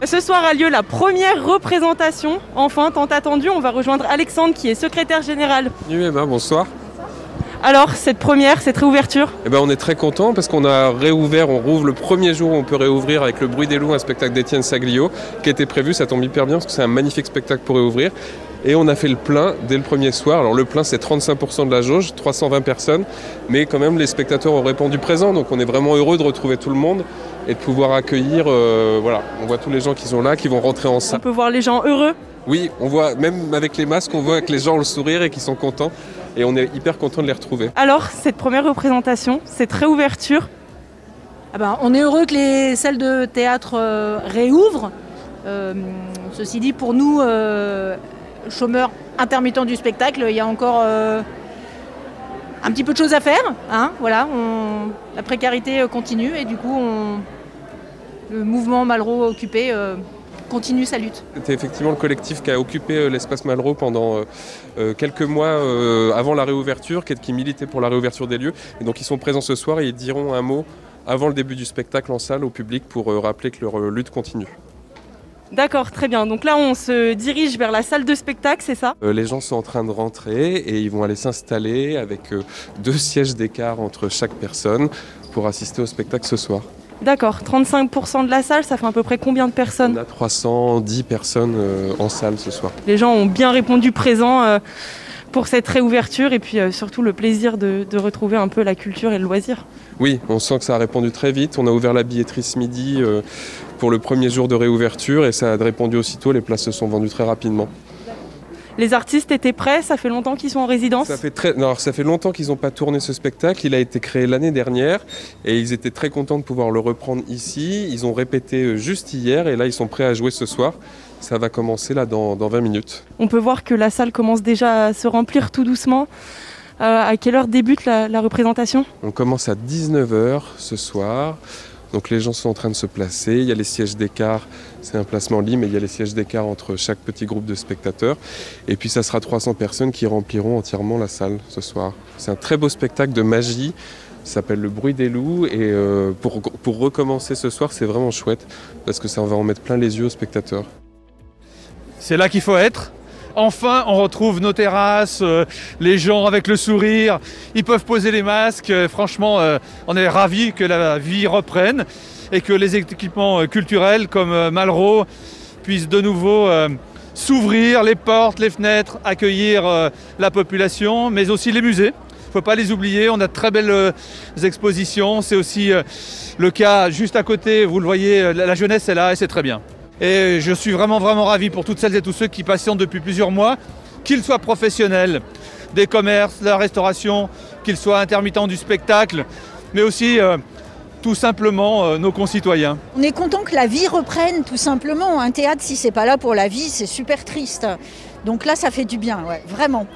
Ce soir a lieu la première représentation, enfin tant attendue. On va rejoindre Alexandre qui est secrétaire général. Oui, bonsoir. Alors, cette réouverture On est très content parce qu'on a réouvert, on rouvre le premier jour où on peut réouvrir avec Le Bruit des loups, un spectacle d'Étienne Saglio qui était prévu, ça tombe hyper bien parce que c'est un magnifique spectacle pour réouvrir. Et on a fait le plein dès le premier soir. Alors le plein c'est 35% de la jauge, 320 personnes, mais quand même les spectateurs ont répondu présent, donc on est vraiment heureux de retrouver tout le monde et de pouvoir accueillir, on voit tous les gens qui sont là, qui vont rentrer en salle. On peut voir les gens heureux. Oui, on voit, même avec les masques, on voit que les gens ont le sourire et qu'ils sont contents. Et on est hyper content de les retrouver. Alors, cette première représentation, cette réouverture, on est heureux que les salles de théâtre réouvrent. Ceci dit, pour nous, chômeurs intermittents du spectacle, il y a encore un petit peu de choses à faire. La précarité continue et du coup, le mouvement Malraux Occupé continue sa lutte. C'était effectivement le collectif qui a occupé l'espace Malraux pendant quelques mois avant la réouverture, qui militait pour la réouverture des lieux. Et donc ils sont présents ce soir et ils diront un mot avant le début du spectacle en salle au public pour rappeler que leur lutte continue. D'accord, très bien. Donc là, on se dirige vers la salle de spectacle, c'est ça ? Les gens sont en train de rentrer et ils vont aller s'installer avec 2 sièges d'écart entre chaque personne pour assister au spectacle ce soir. D'accord, 35% de la salle, ça fait à peu près combien de personnes ? On a 310 personnes en salle ce soir. Les gens ont bien répondu présent pour cette réouverture et puis surtout le plaisir de retrouver un peu la culture et le loisir. Oui, on sent que ça a répondu très vite. On a ouvert la billetterie ce midi pour le premier jour de réouverture et ça a répondu aussitôt. Les places se sont vendues très rapidement. Les artistes étaient prêts, ça fait longtemps qu'ils sont en résidence ? Ça fait longtemps qu'ils n'ont pas tourné ce spectacle. Il a été créé l'année dernière et ils étaient très contents de pouvoir le reprendre ici. Ils ont répété juste hier et là ils sont prêts à jouer ce soir. Ça va commencer là dans 20 minutes. On peut voir que la salle commence déjà à se remplir tout doucement. À quelle heure débute la représentation ? On commence à 19h ce soir. Donc les gens sont en train de se placer, il y a les sièges d'écart, c'est un placement libre, mais il y a les sièges d'écart entre chaque petit groupe de spectateurs. Et puis ça sera 300 personnes qui rempliront entièrement la salle ce soir. C'est un très beau spectacle de magie, ça s'appelle Le Bruit des loups. Et pour recommencer ce soir, c'est vraiment chouette, parce que ça va en mettre plein les yeux aux spectateurs. C'est là qu'il faut être. Enfin, on retrouve nos terrasses, les gens avec le sourire, ils peuvent poser les masques. Franchement, on est ravis que la vie reprenne et que les équipements culturels comme Malraux puissent de nouveau s'ouvrir les portes, les fenêtres, accueillir la population, mais aussi les musées. Il ne faut pas les oublier, on a de très belles expositions. C'est aussi le cas juste à côté, vous le voyez, la jeunesse est là et c'est très bien. Et je suis vraiment ravi pour toutes celles et tous ceux qui patientent depuis plusieurs mois, qu'ils soient professionnels des commerces, de la restauration, qu'ils soient intermittents du spectacle, mais aussi tout simplement nos concitoyens. On est content que la vie reprenne tout simplement. Un théâtre, si c'est pas là pour la vie, c'est super triste. Donc là, ça fait du bien, ouais, vraiment.